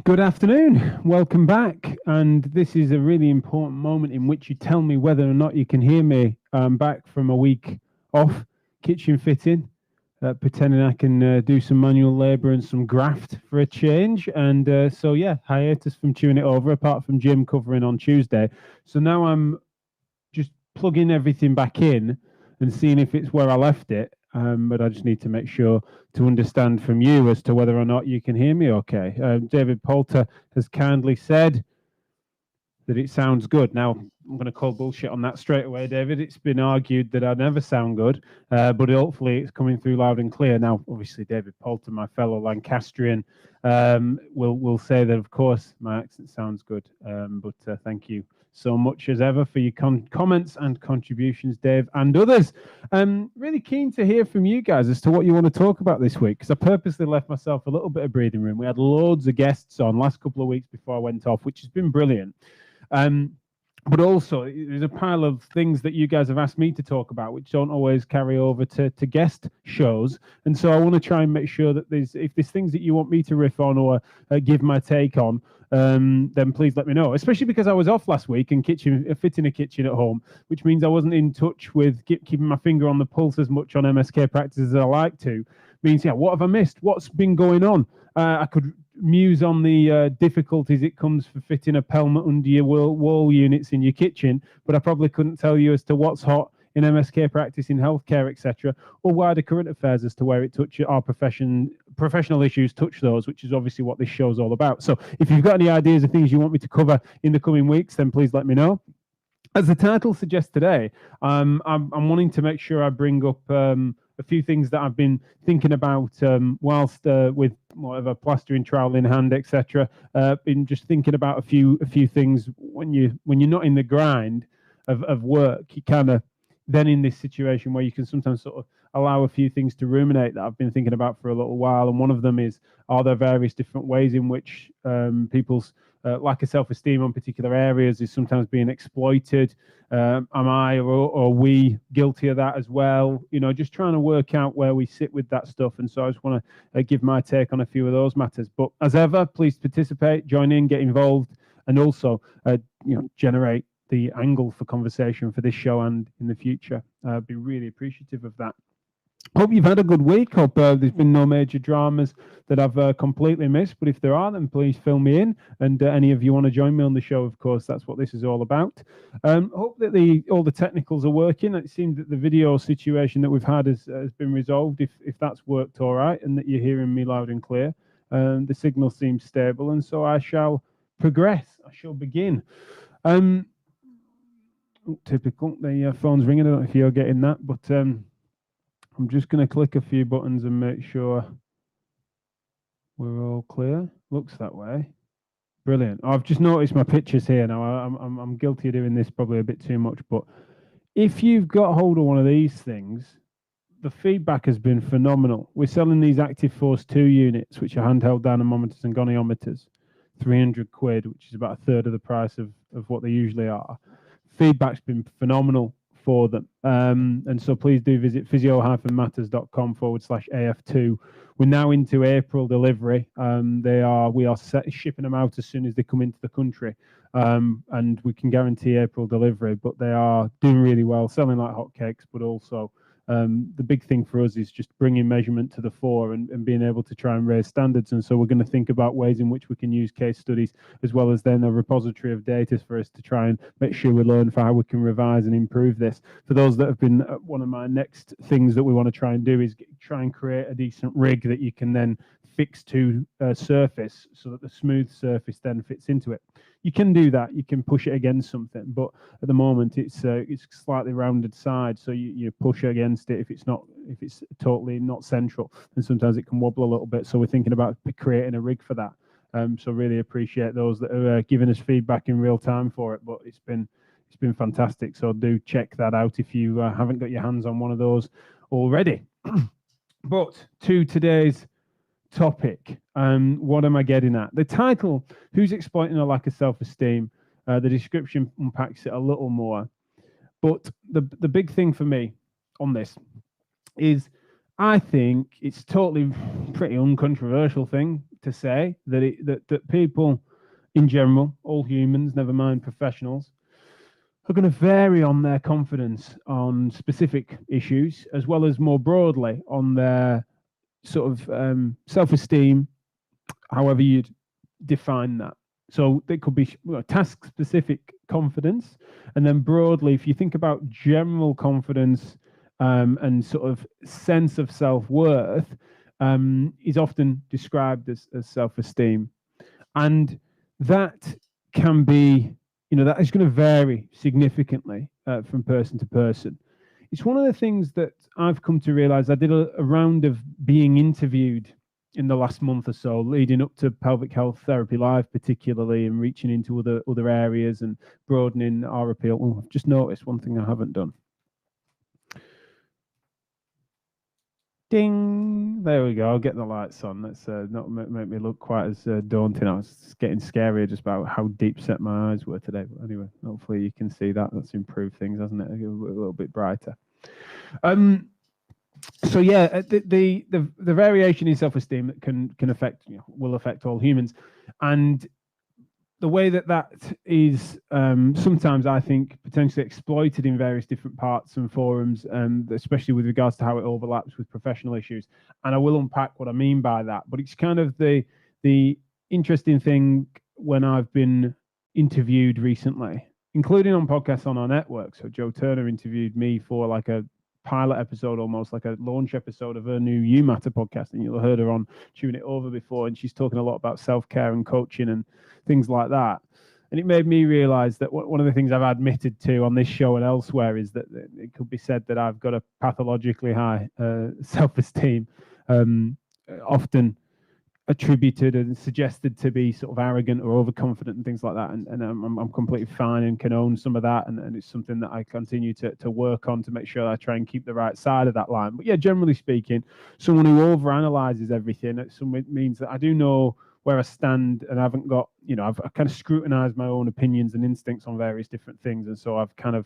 Good afternoon. Welcome back. And this is a really important moment in which you tell me whether or not you can hear me. I'm back from a week off kitchen fitting, pretending I can do some manual labor and some graft for a change. And so, yeah, hiatus from chewing it over, apart from Jim covering on Tuesday. So now I'm just plugging everything back in and seeing if it's where I left it. But I just need to make sure to understand from you as to whether or not you can hear me okay. David Poulter has kindly said that it sounds good. Now, I'm going to call bullshit on that straight away, David. It's been argued that I never sound good, but hopefully it's coming through loud and clear. Now, obviously, David Poulter, my fellow Lancastrian, will say that, of course, my accent sounds good. But thank you so much as ever for your comments and contributions, Dave, and others. Really keen to hear from you guys as to what you want to talk about this week, because I purposely left myself a little bit of breathing room. We had loads of guests on last couple of weeks before I went off, which has been brilliant. But also, there's a pile of things that you guys have asked me to talk about, which don't always carry over to guest shows. And so I want to try and make sure that if there's things that you want me to riff on or give my take on, then please let me know. Especially because I was off last week and fitting a kitchen at home, which means I wasn't in touch with keeping my finger on the pulse as much on MSK practice as I like to. Means, yeah, what have I missed? What's been going on? I could muse on the difficulties it comes for fitting a pelmet under your wall units in your kitchen, but I probably couldn't tell you as to what's hot in MSK practice, in healthcare, etc., or wider current affairs as to where it touches our professional issues touch those, which is obviously what this show is all about. So if you've got any ideas of things you want me to cover in the coming weeks, then please let me know. As the title suggests today, I'm wanting to make sure I bring up a few things that I've been thinking about whilst with whatever plastering trowel in hand, etc. Been just thinking about a few things when you're not in the grind of work. You kind of then in this situation where you can sometimes sort of allow a few things to ruminate that I've been thinking about for a little while. And one of them is, are there various different ways in which people's lack of self-esteem on particular areas is sometimes being exploited? Am I or we guilty of that as well? You know, just trying to work out where we sit with that stuff. And so I just want to give my take on a few of those matters. But as ever, please participate, join in, get involved, and also generate the angle for conversation for this show and in the future. I'd be really appreciative of that. Hope you've had a good week. Hope there's been no major dramas that I've completely missed. But if there are, then please fill me in. And any of you want to join me on the show, of course, that's what this is all about. Hope that all the technicals are working. It seems that the video situation that we've had has been resolved, if that's worked all right, and that you're hearing me loud and clear. The signal seems stable, and so I shall progress. I shall begin. Typical. The phone's ringing. I don't know if you're getting that, but I'm just going to click a few buttons and make sure we're all clear. Looks that way. Brilliant. I've just noticed my pictures here now. I'm guilty of doing this probably a bit too much, but if you've got hold of one of these things, the feedback has been phenomenal. We're selling these Active Force 2 units, which are handheld dynamometers and goniometers, 300 quid, which is about a third of the price of what they usually are. Feedback's been phenomenal for them. And so please do visit physio-matters.com/AF2. We're now into April delivery. We are shipping them out as soon as they come into the country. And we can guarantee April delivery, but they are doing really well, selling like hotcakes, but also the big thing for us is just bringing measurement to the fore and being able to try and raise standards. And so we're going to think about ways in which we can use case studies as well as then a repository of data for us to try and make sure we learn for how we can revise and improve this. For those that have been, one of my next things that we want to try and do is try and create a decent rig that you can then fix to a surface so that the smooth surface then fits into it. You can do that. You can push it against something, but at the moment it's slightly rounded side, so you push against it if it's totally not central, and sometimes it can wobble a little bit. So we're thinking about creating a rig for that. So really appreciate those that are giving us feedback in real time for it. But it's been fantastic. So do check that out if you haven't got your hands on one of those already. But to today's topic, what am I getting at? The title, Who's Exploiting a Lack of Self-Esteem? The description unpacks it a little more. But the big thing for me on this is I think it's totally pretty uncontroversial thing to say that that people in general, all humans, never mind professionals, are going to vary on their confidence on specific issues, as well as more broadly on their sort of self-esteem, however you'd define that. So it could be task-specific confidence, and then broadly, if you think about general confidence and sort of sense of self-worth, is often described as self-esteem, and that can be, that is going to vary significantly from person to person. It's one of the things that I've come to realize. I did a round of being interviewed in the last month or so, leading up to Pelvic Health Therapy Live, particularly, and reaching into other areas and broadening our appeal. Oh, I've just noticed one thing I haven't done. Ding! There we go. I'll get the lights on. Let's not make me look quite as daunting. I was getting scary just about how deep set my eyes were today. But anyway, hopefully you can see that. That's improved things, hasn't it? A little bit brighter. So yeah, the variation in self-esteem that can affect, will affect all humans, and the way that is sometimes, I think, potentially exploited in various different parts and forums, especially with regards to how it overlaps with professional issues. And I will unpack what I mean by that. But it's kind of the interesting thing when I've been interviewed recently, including on podcasts on our network. So Joe Turner interviewed me for like a pilot episode, almost like a launch episode of her new You Matter podcast, and you'll have heard her on Tune It Over before, and she's talking a lot about self-care and coaching and things like that. And it made me realize that one of the things I've admitted to on this show and elsewhere is that it could be said that I've got a pathologically high self-esteem, often attributed and suggested to be sort of arrogant or overconfident and things like that, and I'm completely fine and can own some of that, and it's something that I continue to work on to make sure I try and keep the right side of that line. But yeah, generally speaking, someone who overanalyzes everything, it means that I do know where I stand, and I haven't got, I've kind of scrutinized my own opinions and instincts on various different things, and so I've kind of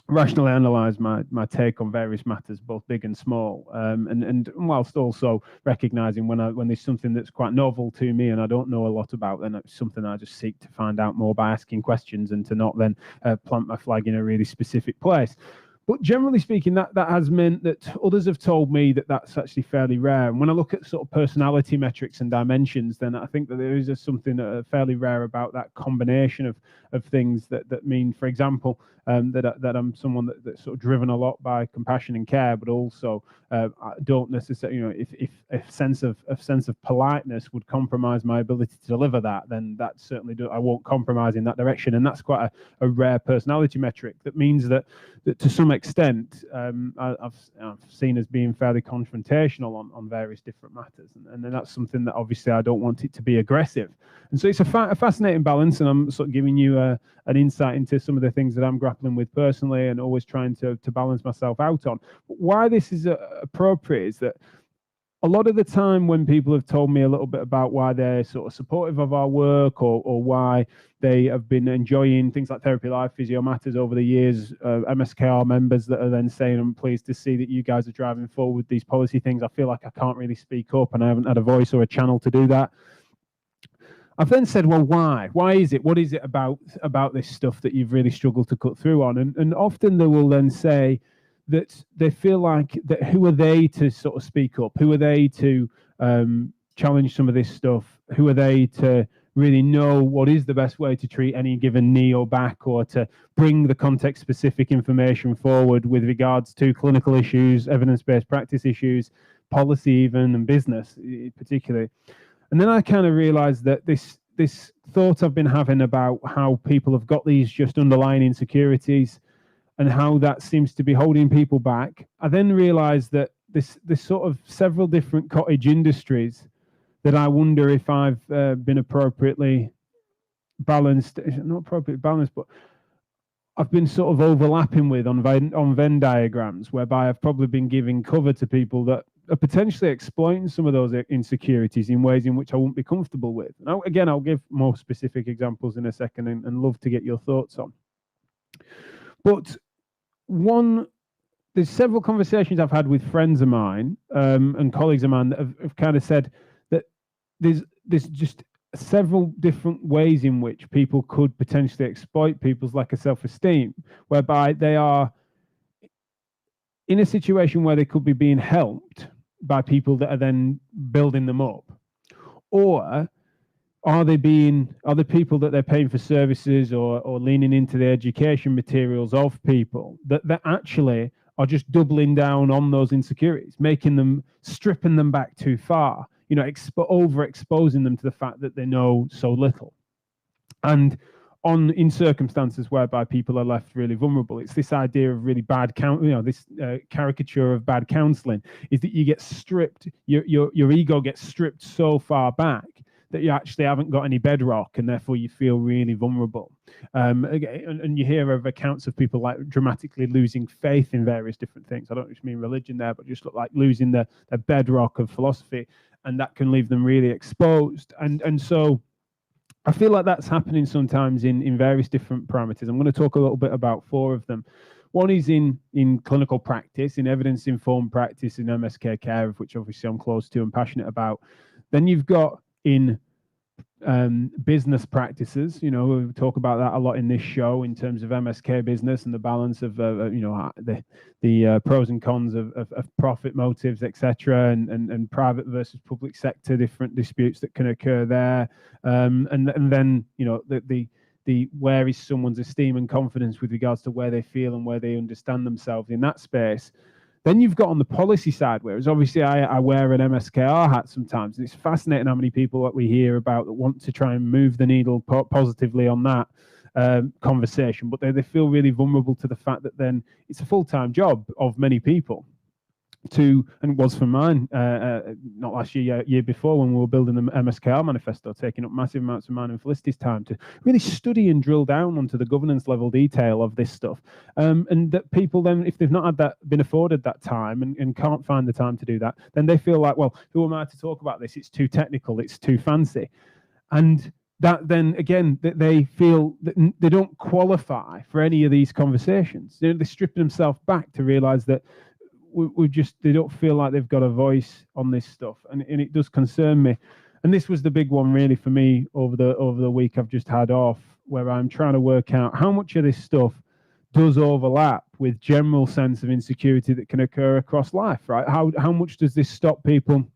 rationally analyze my take on various matters, both big and small, and whilst also recognizing when there's something that's quite novel to me and I don't know a lot about, then it's something I just seek to find out more by asking questions, and to not then plant my flag in a really specific place. But generally speaking, that has meant that others have told me that that's actually fairly rare. And when I look at sort of personality metrics and dimensions, then I think that there is something fairly rare about that combination of things that mean, for example, that I'm someone that's sort of driven a lot by compassion and care, but also I don't necessarily, if a sense of politeness would compromise my ability to deliver that, then that certainly I won't compromise in that direction. And that's quite a rare personality metric. That means that to some extent, I've seen as being fairly confrontational on various different matters, and then that's something that obviously I don't want it to be aggressive. And so it's a fascinating balance, and I'm sort of giving you an insight into some of the things that I'm grappling with personally, and always trying to balance myself out on. But why this is appropriate is that a lot of the time when people have told me a little bit about why they're sort of supportive of our work, or why they have been enjoying things like Therapy Live, Physio Matters over the years, MSKR members that are then saying, I'm pleased to see that you guys are driving forward with these policy things. I feel like I can't really speak up, and I haven't had a voice or a channel to do that. I've then said, well, why? Why is it? What is it about this stuff that you've really struggled to cut through on? And often they will then say that they feel like that who are they to sort of speak up? Who are they to challenge some of this stuff? Who are they to really know what is the best way to treat any given knee or back, or to bring the context-specific information forward with regards to clinical issues, evidence-based practice issues, policy even, and business particularly? And then I kind of realized that this thought I've been having about how people have got these just underlying insecurities and how that seems to be holding people back. I then realized that this sort of several different cottage industries that I wonder if I've been appropriately balanced, not appropriately balanced, but I've been sort of overlapping with on Venn diagrams, whereby I've probably been giving cover to people that are potentially exploiting some of those insecurities in ways in which I wouldn't be comfortable with. Now, again, I'll give more specific examples in a second, and love to get your thoughts on. But there's several conversations I've had with friends of mine and colleagues of mine that have kind of said that there's just several different ways in which people could potentially exploit people's lack of self-esteem, whereby they are in a situation where they could be being helped by people that are then building them up, or are the people that they're paying for services or leaning into the education materials of people that actually are just doubling down on those insecurities, stripping them back too far, overexposing them to the fact that they know so little. And in circumstances whereby people are left really vulnerable, it's this idea of really bad this caricature of bad counseling, is that you get stripped, your ego gets stripped so far back that you actually haven't got any bedrock, and therefore you feel really vulnerable. And you hear of accounts of people like dramatically losing faith in various different things. I don't just mean religion there, but just look like losing the bedrock of philosophy, and that can leave them really exposed. And so I feel like that's happening sometimes in various different parameters. I'm going to talk a little bit about 4 of them. One is in clinical practice, in evidence-informed practice, in MSK care, of which obviously I'm close to and passionate about. Then you've got in business practices. We talk about that a lot in this show in terms of MSK business and the balance of the pros and cons of profit motives, etc., and private versus public sector, different disputes that can occur there, and then the where is someone's esteem and confidence with regards to where they feel and where they understand themselves in that space. Then you've got on the policy side, whereas obviously I wear an MSKR hat sometimes, and it's fascinating how many people that we hear about that want to try and move the needle positively on that conversation, but they feel really vulnerable to the fact that then it's a full-time job of many people and it was for mine, not last year before, when we were building the MSKR manifesto, taking up massive amounts of mine and Felicity's time to really study and drill down onto the governance level detail of this stuff. And that people then, if they've not been afforded that time and can't find the time to do that, then they feel like, well, who am I to talk about this? It's too technical, it's too fancy. And that then again, that they feel that they don't qualify for any of these conversations. They're stripping themselves back to realize that they don't feel like they've got a voice on this stuff, and it does concern me. And this was the big one really for me over the week I've just had off, where I'm trying to work out how much of this stuff does overlap with general sense of insecurity that can occur across life, right? How much does this stop people?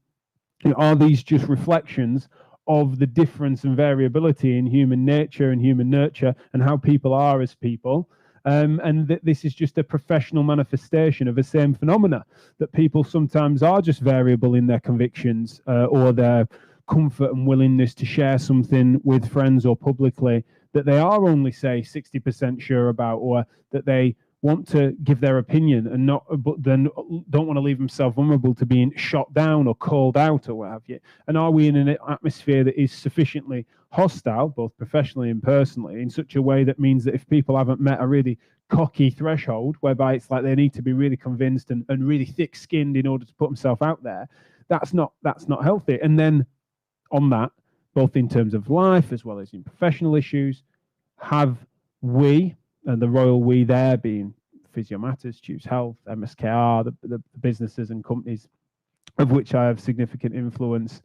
Are these just reflections of the difference and variability in human nature and human nurture and how people are as people? And this is just a professional manifestation of the same phenomena, that people sometimes are just variable in their convictions or their comfort and willingness to share something with friends or publicly that they are only, say, 60% sure about, or that they want to give their opinion but then don't want to leave themselves vulnerable to being shot down or called out or what have you. And are we in an atmosphere that is sufficiently hostile, both professionally and personally, in such a way that means that if people haven't met a really cocky threshold, whereby it's like they need to be really convinced and really thick-skinned in order to put themselves out there, that's not healthy. And then on that, both in terms of life as well as in professional issues, have we, and the royal we there being Physio Matters, Choose Health, MSKR, the businesses and companies of which I have significant influence,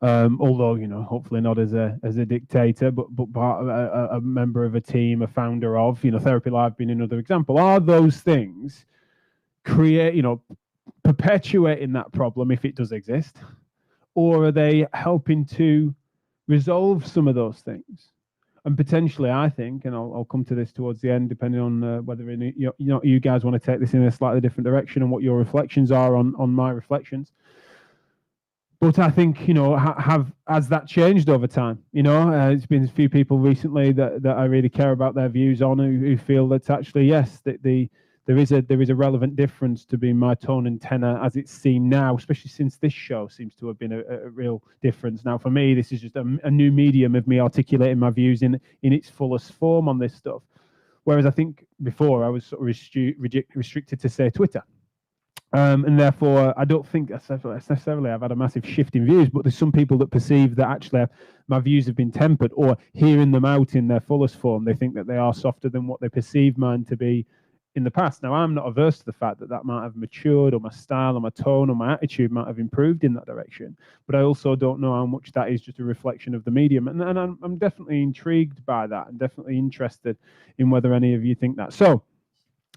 although hopefully not as a dictator, but part of a member of a team, a founder of, Therapy Live being another example. Are those things perpetuating that problem if it does exist, or are they helping to resolve some of those things? And potentially, I think, and I'll come to this towards the end, depending on whether you guys want to take this in a slightly different direction and what your reflections are on my reflections. But I think, has that changed over time? It's been a few people recently that I really care about their views on, who feel that actually, yes, that there is a relevant difference to being my tone and tenor as it's seen now, especially since this show seems to have been a real difference. Now, for me, this is just a new medium of me articulating my views in its fullest form on this stuff. Whereas I think before I was sort of restricted to, say, Twitter. And therefore, I don't think necessarily I've had a massive shift in views, but there's some people that perceive that actually my views have been tempered, or hearing them out in their fullest form, they think that they are softer than what they perceive mine to be in the past. Now, I'm not averse to the fact that that might have matured, or my style or my tone or my attitude might have improved in that direction, but I also don't know how much that is just a reflection of the medium. And I'm definitely intrigued by that, and definitely interested in whether any of you think that. So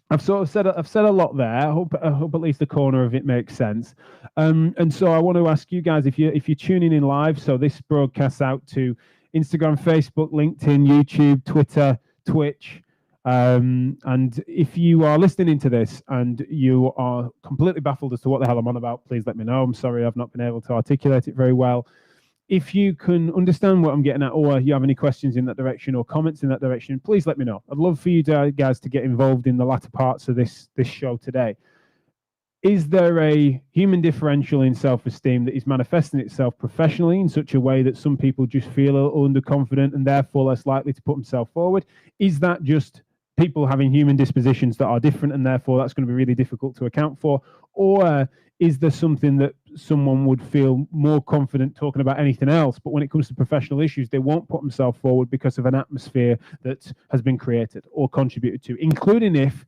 I've said a lot there. I hope at least a corner of it makes sense. And so I want to ask you guys, if you're tuning in live, so this broadcasts out to Instagram, Facebook, LinkedIn, YouTube, Twitter, Twitch. And if you are listening into this and you are completely baffled as to what the hell I'm on about, please let me know. I'm sorry I've not been able to articulate it very well. If you can understand what I'm getting at, or you have any questions in that direction or comments in that direction, please let me know. I'd love for you guys to get involved in the latter parts of this show today. Is there a human differential in self-esteem that is manifesting itself professionally in such a way that some people just feel a little underconfident and therefore less likely to put themselves forward? Is that just people having human dispositions that are different and therefore that's going to be really difficult to account for? Or is there something that someone would feel more confident talking about anything else, but when it comes to professional issues, they won't put themselves forward because of an atmosphere that has been created or contributed to, including if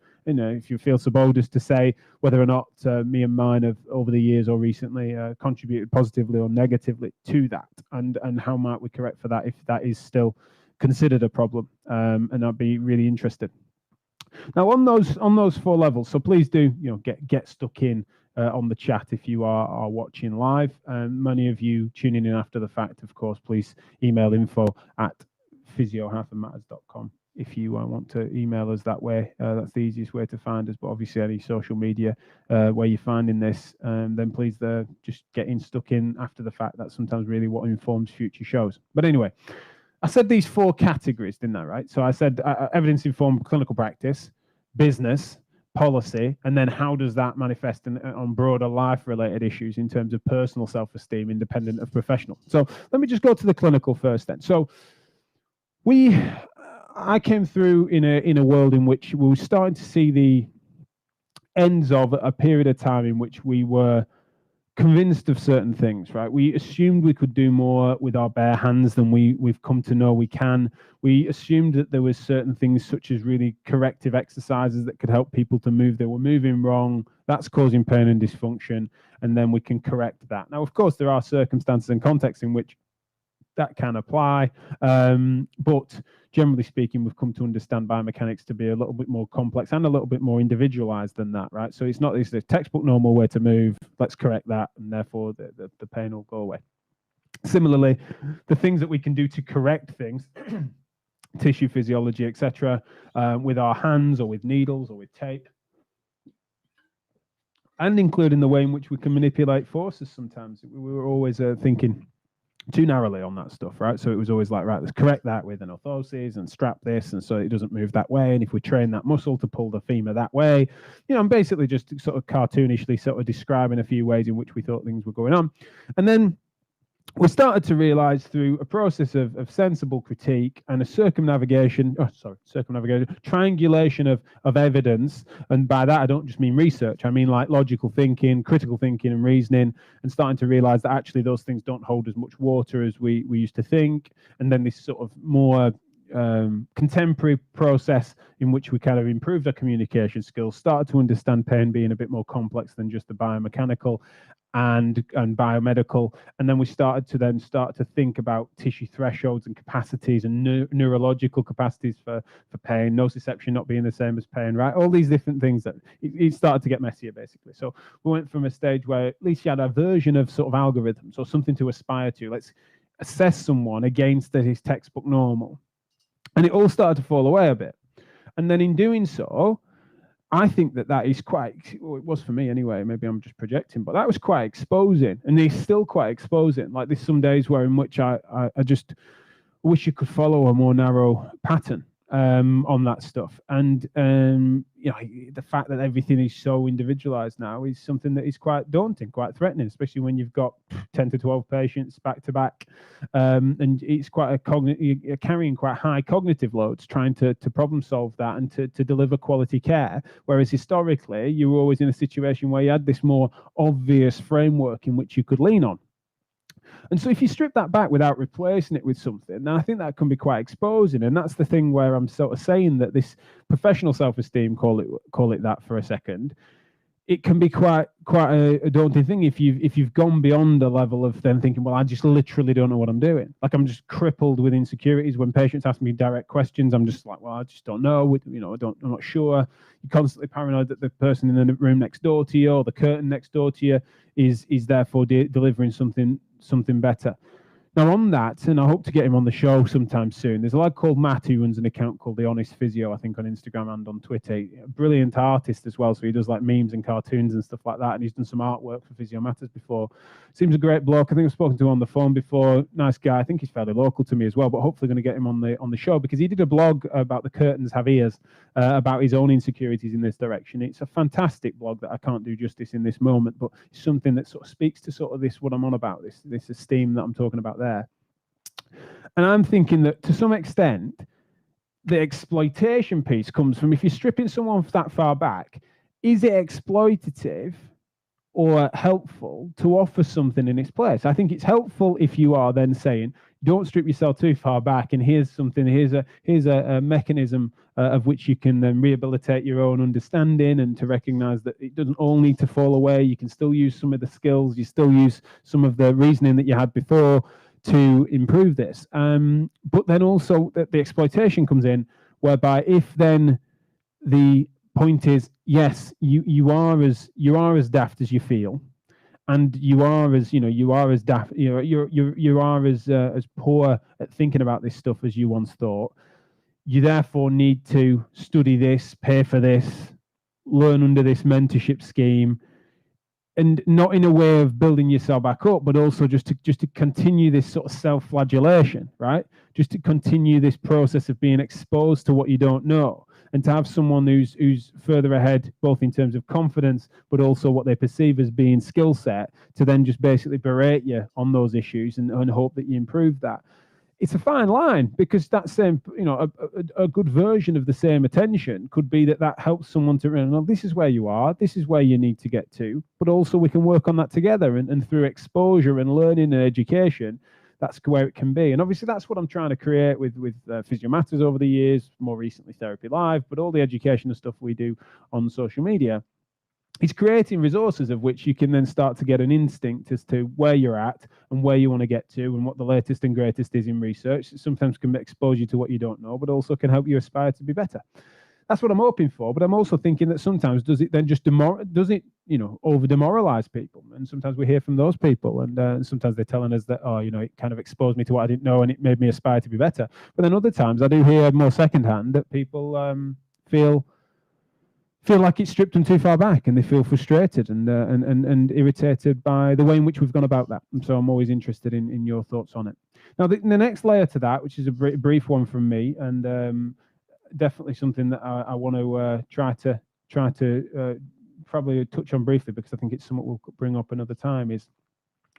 you feel so bold as to say whether or not me and mine have over the years or recently contributed positively or negatively to that, and how might we correct for that if that is still considered a problem. And I'd be really interested. Now on those 4 levels, so please do get stuck in on the chat if you are watching live. Many of you tuning in after the fact, of course, please email info@physio-matters.com if you want to email us that way. That's the easiest way to find us. But obviously any social media where you're finding this, then please just getting stuck in after the fact. That's sometimes really what informs future shows. But anyway, I said these 4 categories, didn't I, right? So I said evidence-informed clinical practice, business, policy, and then how does that manifest on broader life-related issues in terms of personal self-esteem, independent of professional. So let me just go to the clinical first then. So I came through in a world in which we were starting to see the ends of a period of time in which we were convinced of certain things, right? We assumed we could do more with our bare hands than we've come to know we can. We assumed that there was certain things such as really corrective exercises that could help people to move. They were moving wrong. That's causing pain and dysfunction. And then we can correct that. Now, of course, there are circumstances and contexts in which that can apply. But generally speaking, we've come to understand biomechanics to be a little bit more complex and a little bit more individualized than that, right? So it's not this textbook normal way to move, let's correct that, and therefore the pain will go away. Similarly, the things that we can do to correct things, tissue physiology, etc., with our hands or with needles or with tape, and including the way in which we can manipulate forces sometimes. We were always thinking too narrowly on that stuff, right? So it was always like, right, let's correct that with an orthosis and strap this, and so it doesn't move that way. And if we train that muscle to pull the femur that way, I'm basically just sort of cartoonishly sort of describing a few ways in which we thought things were going on. And then we started to realize through a process of sensible critique and a triangulation of evidence. And by that, I don't just mean research. I mean like logical thinking, critical thinking and reasoning, and starting to realize that actually those things don't hold as much water as we used to think. And then this sort of more contemporary process in which we kind of improved our communication skills, started to understand pain being a bit more complex than just the biomechanical and biomedical, and then we started to think about tissue thresholds and capacities and neurological capacities for pain, nociception not being the same as pain, right? All these different things that it started to get messier basically. So we went from a stage where at least you had a version of sort of algorithms or something to aspire to. Let's assess someone against his textbook normal, and it all started to fall away a bit. And then in doing so, I think that is quite, well, it was for me anyway, maybe I'm just projecting, but that was quite exposing, and it's still quite exposing. Like there's some days where in which I just wish you could follow a more narrow pattern on that stuff. And the fact that everything is so individualized now is something that is quite daunting, quite threatening, especially when you've got 10 to 12 patients back to back, and it's quite you're carrying quite high cognitive loads trying to problem solve that and to deliver quality care. Whereas historically, you were always in a situation where you had this more obvious framework in which you could lean on. And so if you strip that back without replacing it with something, then I think that can be quite exposing. And that's the thing where I'm sort of saying that this professional self-esteem, call it that for a second, it can be quite a daunting thing if you've gone beyond a level of then thinking, well, I just literally don't know what I'm doing. Like, I'm just crippled with insecurities. When patients ask me direct questions, I'm just like, well, I just don't know. I'm not sure. You're constantly paranoid that the person in the room next door to you or the curtain next door to you is therefore delivering something better. Now, on that, and I hope to get him on the show sometime soon, there's a lad called Matt who runs an account called The Honest Physio, I think, on Instagram and on Twitter. A brilliant artist as well, so he does like memes and cartoons and stuff like that, and he's done some artwork for Physio Matters before. Seems a great bloke. I think I've spoken to him on the phone before. Nice guy. I think he's fairly local to me as well, but hopefully going to get him on the show, because he did a blog about the curtains have ears, about his own insecurities in this direction. It's a fantastic blog that I can't do justice in this moment, but it's something that sort of speaks to sort of this, what I'm on about, this esteem that I'm talking about there. And I'm thinking that to some extent, the exploitation piece comes from, if you're stripping someone that far back, is it exploitative or helpful to offer something in its place? I think it's helpful if you are then saying, don't strip yourself too far back, and here's something, here's a mechanism of which you can then rehabilitate your own understanding, and to recognize that it doesn't all need to fall away. You can still use some of the skills, you still use some of the reasoning that you had before to improve this. But then also that the exploitation comes in, whereby if then the point is, yes, you are as daft as you feel, and you are as daft, you are as poor at thinking about this stuff as you once thought. You therefore need to study this, pay for this, learn under this mentorship scheme, and not in a way of building yourself back up, but also just to continue this sort of self-flagellation, right? Just to continue this process of being exposed to what you don't know, and to have someone who's further ahead, both in terms of confidence, but also what they perceive as being skill set, to then just basically berate you on those issues and hope that you improve that. It's a fine line, because that same, a good version of the same attention could be that helps someone to realize, this is where you are, this is where you need to get to, but also we can work on that together, and through exposure and learning and education, that's where it can be. And obviously that's what I'm trying to create with Physio Matters over the years, more recently Therapy Live, but all the educational stuff we do on social media. It's creating resources of which you can then start to get an instinct as to where you're at and where you want to get to, and what the latest and greatest is in research. It sometimes can expose you to what you don't know, but also can help you aspire to be better. That's what I'm hoping for. But I'm also thinking that sometimes does it then just over demoralize people? And sometimes we hear from those people, and sometimes they're telling us that, it kind of exposed me to what I didn't know and it made me aspire to be better. But then other times I do hear more secondhand that people feel like it's stripped them too far back, and they feel frustrated and irritated by the way in which we've gone about that. And so I'm always interested in your thoughts on it. Now, the next layer to that, which is a brief one from me, and definitely something that I want to try to probably touch on briefly, because I think it's something we'll bring up another time, is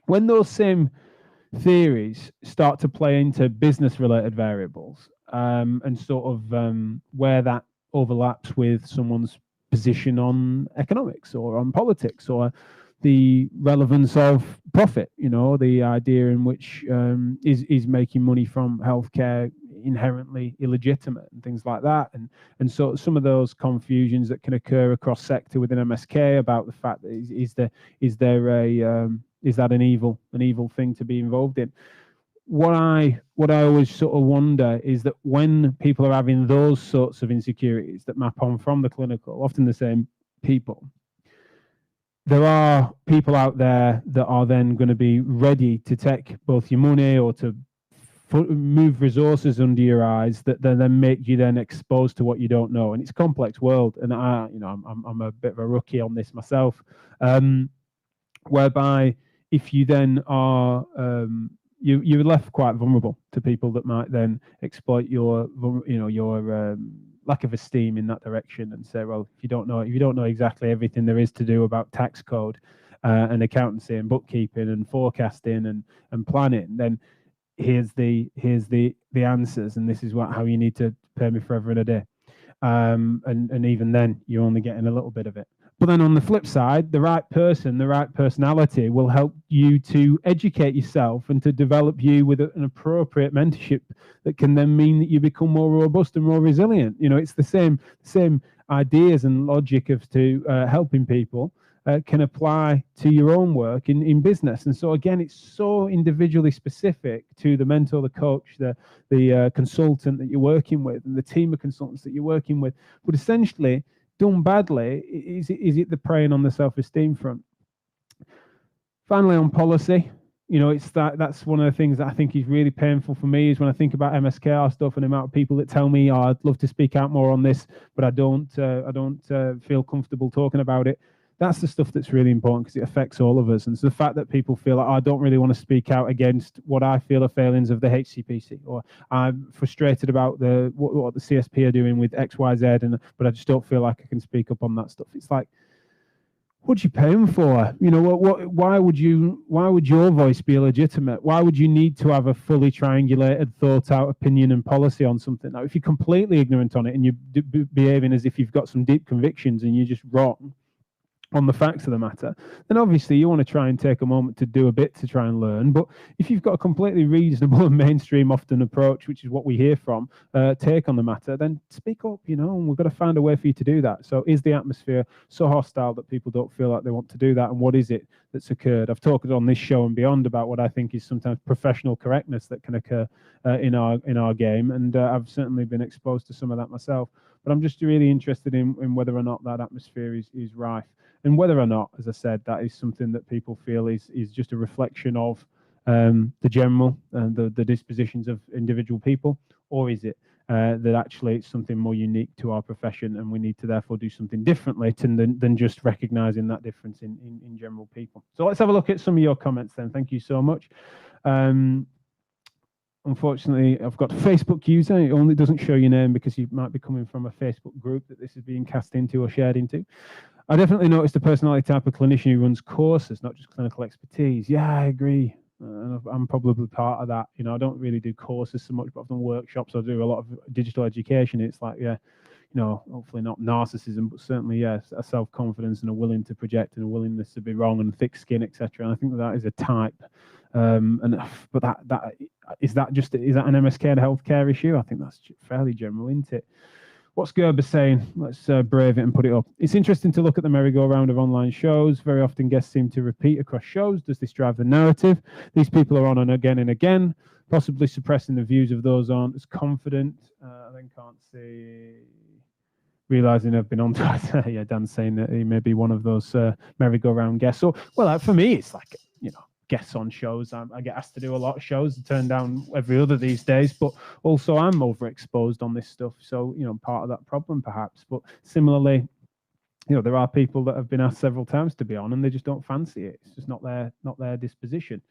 when those same theories start to play into business-related variables, and sort of where that overlaps with someone's position on economics or on politics, or the relevance of profit, the idea in which is making money from healthcare inherently illegitimate, and things like that, and so some of those confusions that can occur across sector within MSK about the fact that is that an evil thing to be involved in. What I always sort of wonder is that when people are having those sorts of insecurities that map on from the clinical, often the same people, there are people out there that are then going to be ready to take both your money or to move resources under your eyes that then make you then exposed to what you don't know. And it's a complex world, and I'm a bit of a rookie on this myself, whereby if you then are you're left quite vulnerable to people that might then exploit your lack of esteem in that direction, and say, well, if you don't know exactly everything there is to do about tax code and accountancy and bookkeeping and forecasting and planning, then here's the answers, and this is how you need to pay me forever and a day. And even then, you're only getting a little bit of it. But then on the flip side, the right person, the right personality will help you to educate yourself and to develop you with an appropriate mentorship that can then mean that you become more robust and more resilient. You know, it's the same ideas and logic of helping people can apply to your own work in business. And so again, it's so individually specific to the mentor, the coach, the consultant that you're working with, and the team of consultants that you're working with. But essentially, done badly, is it the preying on the self-esteem front? Finally, on policy, you know, it's that's one of the things that I think is really painful for me, is when I think about MSKR stuff and the amount of people that tell me, oh, I'd love to speak out more on this, but I don't feel comfortable talking about it. That's the stuff that's really important, because it affects all of us. And so the fact that people feel like, oh, I don't really want to speak out against what I feel are failings of the HCPC, or I'm frustrated about what the CSP are doing with X, Y, Z, but I just don't feel like I can speak up on that stuff. It's like, what do you pay them for? You know, why would your voice be legitimate? Why would you need to have a fully triangulated, thought out opinion and policy on something? Now, if you're completely ignorant on it and you're behaving as if you've got some deep convictions and you're just wrong on the facts of the matter, then obviously you want to try and take a moment to do a bit to try and learn. But if you've got a completely reasonable and mainstream often approach, which is what we hear from, take on the matter, then speak up, you know, and we've got to find a way for you to do that. So is the atmosphere so hostile that people don't feel like they want to do that? And what is it that's occurred? I've talked on this show and beyond about what I think is sometimes professional correctness that can occur in our game. And I've certainly been exposed to some of that myself. But I'm just really interested in whether or not that atmosphere is rife. And whether or not, as I said, that is something that people feel is just a reflection of the general and the dispositions of individual people, or is it that actually it's something more unique to our profession, and we need to therefore do something differently than just recognizing that difference in general people. So let's have a look at some of your comments then. Thank you so much. Unfortunately, I've got a Facebook user. It only doesn't show your name because you might be coming from a Facebook group that this is being cast into or shared into. I definitely noticed a personality type of clinician who runs courses, not just clinical expertise. Yeah, I agree. I'm probably part of that. You know, I don't really do courses so much, but I've done workshops. I do a lot of digital education. It's like, yeah, you know, hopefully not narcissism, but certainly, yes, a self-confidence and a willing to project and a willingness to be wrong and thick skin, etc. And I think that is a type. But that is that an MSK and healthcare issue? I think that's fairly general, isn't it? What's Gerber saying? Let's brave it and put it up. It's interesting to look at the merry-go-round of online shows. Very often guests seem to repeat across shows. Does this drive the narrative? These people are on and again, possibly suppressing the views of those aren't as confident. I then can't see, realizing I've been on twice. Yeah, Dan's saying that he may be one of those merry-go-round guests. So, well, for me, it's like, you know, guests on shows. I get asked to do a lot of shows, turn down every other these days, but also I'm overexposed on this stuff. So, you know, part of that problem perhaps. But similarly, you know, there are people that have been asked several times to be on and they just don't fancy it. It's just not their disposition.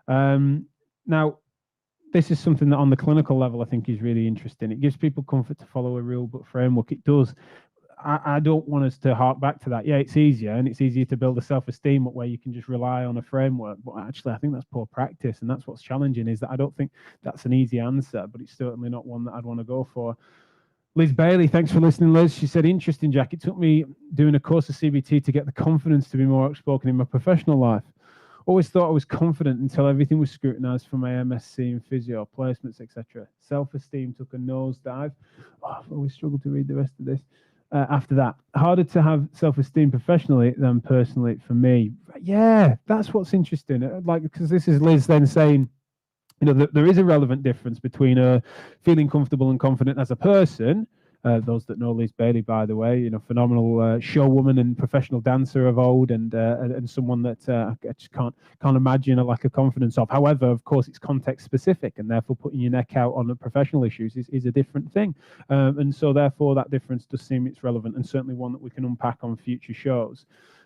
Now, this is something that on the clinical level I think is really interesting. It gives people comfort to follow a rule book framework. It does. I don't want us to hark back to that. Yeah, it's easier, and it's easier to build a self-esteem up where you can just rely on a framework. But actually, I think that's poor practice, and that's what's challenging, is that I don't think that's an easy answer, but it's certainly not one that I'd want to go for. Liz Bailey, thanks for listening, Liz. She said, interesting, Jack. It took me doing a course of CBT to get the confidence to be more outspoken in my professional life. Always thought I was confident until everything was scrutinized for my MSc in physio, placements, etc. Self-esteem took a nosedive. Oh, I've always struggled to read the rest of this. After that, harder to have self-esteem professionally than personally for me. Yeah, that's what's interesting. Like, because this is Liz then saying, you know, there is a relevant difference between feeling comfortable and confident as a person. Those that know Liz Bailey, by the way, you know, phenomenal showwoman and professional dancer of old, and someone that I just can't imagine a lack of confidence of. However, of course, it's context specific, and therefore putting your neck out on the professional issues is a different thing. And so therefore that difference does seem it's relevant, and certainly one that we can unpack on future shows.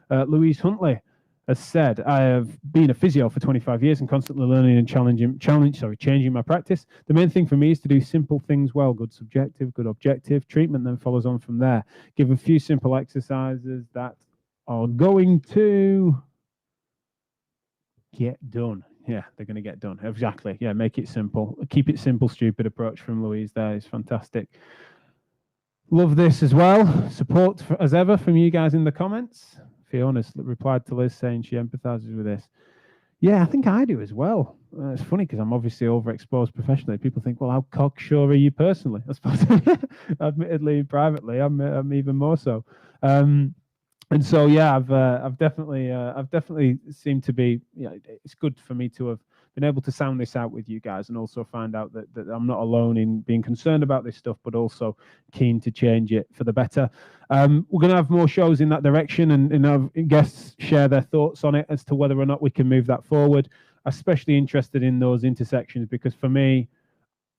Louise Huntley has said, I have been a physio for 25 years and constantly learning and changing my practice. The main thing for me is to do simple things well, good subjective, good objective. Treatment then follows on from there. Give a few simple exercises that are going to get done. Yeah, they're going to get done. Exactly. Yeah, make it simple. Keep it simple, stupid approach from Louise there is fantastic. Love this as well. Support as ever from you guys in the comments. Fiona's replied to Liz saying she empathizes with this. Yeah, I think I do as well. It's funny because I'm obviously overexposed professionally. People think, well, how cocksure are you personally? I suppose, admittedly, privately, I'm even more so. And so, yeah, I've definitely seemed to be. It's good for me to have been able to sound this out with you guys, and also find out that I'm not alone in being concerned about this stuff, but also keen to change it for the better. We're going to have more shows in that direction, and have guests share their thoughts on it as to whether or not we can move that forward. Especially interested in those intersections, because for me,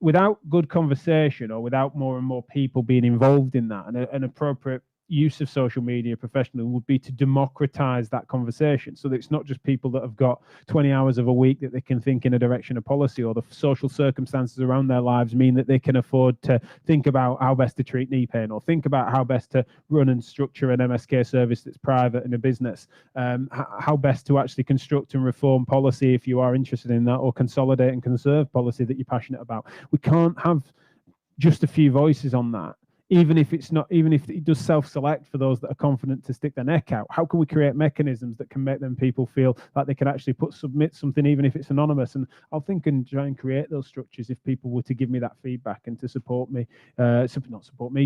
without good conversation, or without more and more people being involved in that, and an appropriate use of social media professionally would be to democratize that conversation, so that it's not just people that have got 20 hours of a week that they can think in a direction of policy, or the social circumstances around their lives mean that they can afford to think about how best to treat knee pain, or think about how best to run and structure an MSK service that's private in a business, how best to actually construct and reform policy if you are interested in that, or consolidate and conserve policy that you're passionate about. We can't have just a few voices on that. Even if it does self-select for those that are confident to stick their neck out. How can we create mechanisms that can make them people feel like they can actually submit something, even if it's anonymous? And I'll think and try and create those structures if people were to give me that feedback and to support me,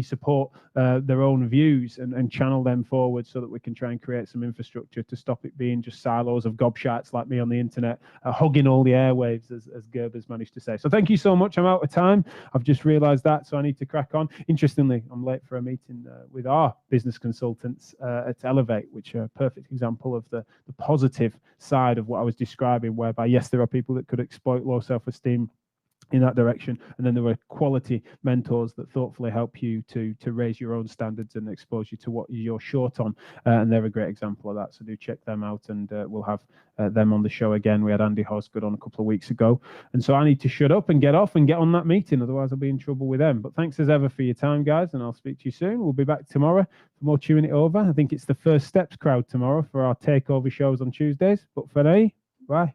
support their own views, and channel them forward, so that we can try and create some infrastructure to stop it being just silos of gobshites like me on the internet, hogging all the airwaves, as Gerber's managed to say. So thank you so much. I'm out of time. I've just realized that, so I need to crack on. Interestingly, I'm late for a meeting with our business consultants at Elevate, which are a perfect example of the positive side of what I was describing, whereby, yes, there are people that could exploit low self-esteem in that direction, and then there were quality mentors that thoughtfully help you to raise your own standards and expose you to what you're short on, and they're a great example of that. So do check them out, and we'll have them on the show again. We had Andy Hosgood on a couple of weeks ago, and so I need to shut up and get off and get on that meeting, otherwise I'll be in trouble with them. But thanks as ever for your time, guys, and I'll speak to you soon. We'll be back tomorrow for more Chewing It Over. I think it's the First Steps crowd tomorrow for our takeover shows on Tuesdays, but for now, bye.